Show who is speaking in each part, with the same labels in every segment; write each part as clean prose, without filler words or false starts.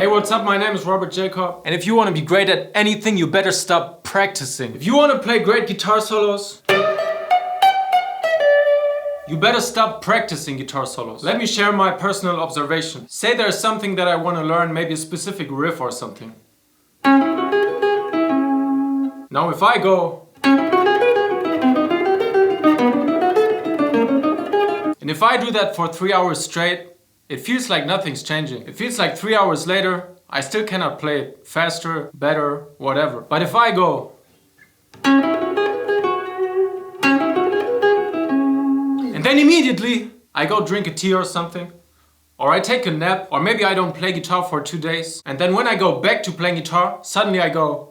Speaker 1: Hey, what's up? My name is Robert Jakob. And if you want to be great at anything, you better stop practicing. If you want to play great guitar solos, you better stop practicing guitar solos. Let me share my personal observation. Say there's something that I want to learn, maybe a specific riff or something. Now if I go and if I do that for 3 hours straight, it feels like nothing's changing. It feels like 3 hours later, I still cannot play it faster, better, whatever. But if I go and then immediately I go drink a tea or something, or I take a nap, or maybe I don't play guitar for 2 days, and then when I go back to playing guitar, suddenly I go.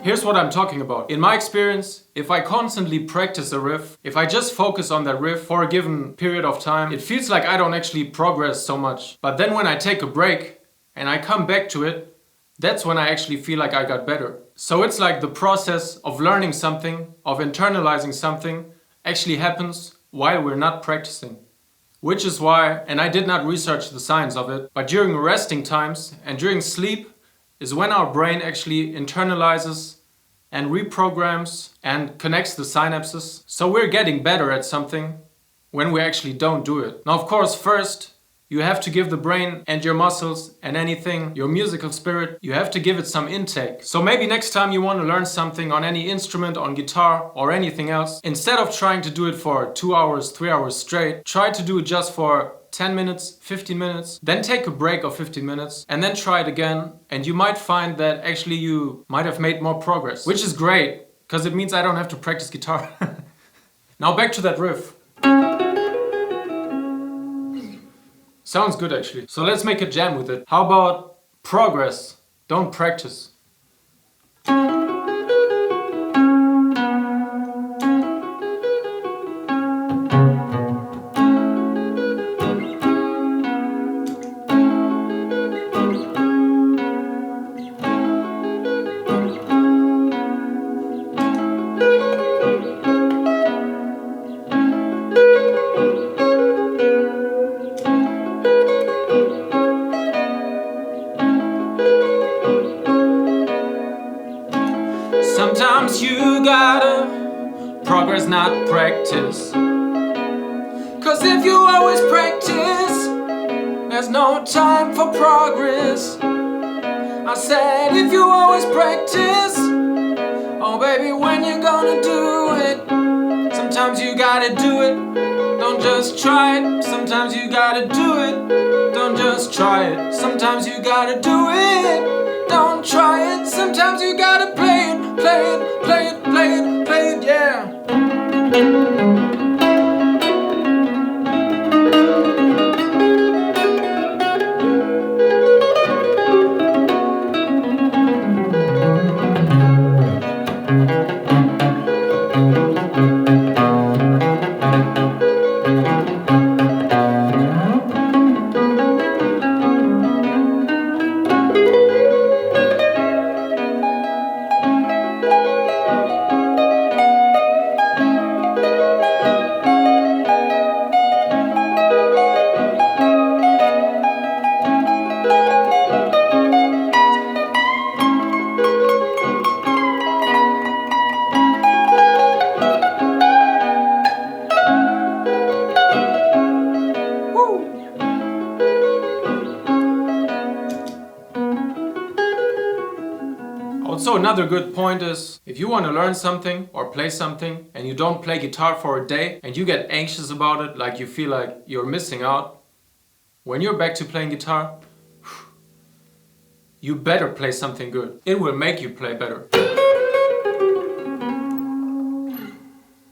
Speaker 1: Here's what I'm talking about. In my experience, if I constantly practice a riff, if I just focus on that riff for a given period of time, it feels like I don't actually progress so much. But then when I take a break and I come back to it, that's when I actually feel like I got better. So it's like the process of learning something, of internalizing something, actually happens while we're not practicing. Which is why, and I did not research the science of it, but during resting times and during sleep is when our brain actually internalizes and reprograms and connects the synapses. So we're getting better at something when we actually don't do it. Now, of course, first, you have to give the brain and your muscles and anything, your musical spirit, you have to give it some intake. So maybe next time you want to learn something on any instrument, on guitar or anything else, instead of trying to do it for 2 hours, 3 hours straight, try to do it just for 10 minutes, 15 minutes, then take a break of 15 minutes and then try it again. And you might find that actually you might have made more progress, which is great because it means I don't have to practice guitar. Now back to that riff. Sounds good actually. So let's make a jam with it. How about progress, don't practice? Sometimes you gotta progress, not practice. Cause if you always practice, there's no time for progress. I said if you always practice, oh baby, when you gonna do it? Sometimes you gotta do it, don't just try it. Sometimes you gotta do it, don't just try it. Sometimes you gotta do it, don't try it. Sometimes you gotta play it, play it, play it, play it, play it, yeah. Also, another good point is, if you want to learn something or play something and you don't play guitar for a day and you get anxious about it, like you feel like you're missing out, when you're back to playing guitar, you better play something good. It will make you play better.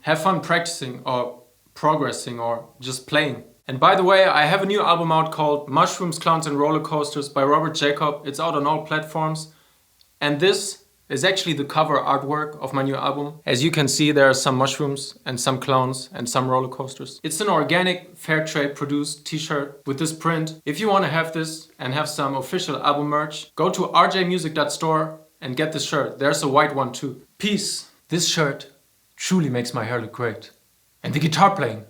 Speaker 1: Have fun practicing or progressing or just playing. And by the way, I have a new album out called Mushrooms, Clowns and Rollercoasters by Robert Jakob. It's out on all platforms. And this is actually the cover artwork of my new album. As you can see, there are some mushrooms and some clowns and some roller coasters. It's an organic, fair trade produced t-shirt with this print. If you want to have this and have some official album merch, go to rjmusic.store and get this shirt. There's a white one too. Peace. This shirt truly makes my hair look great. And the guitar playing.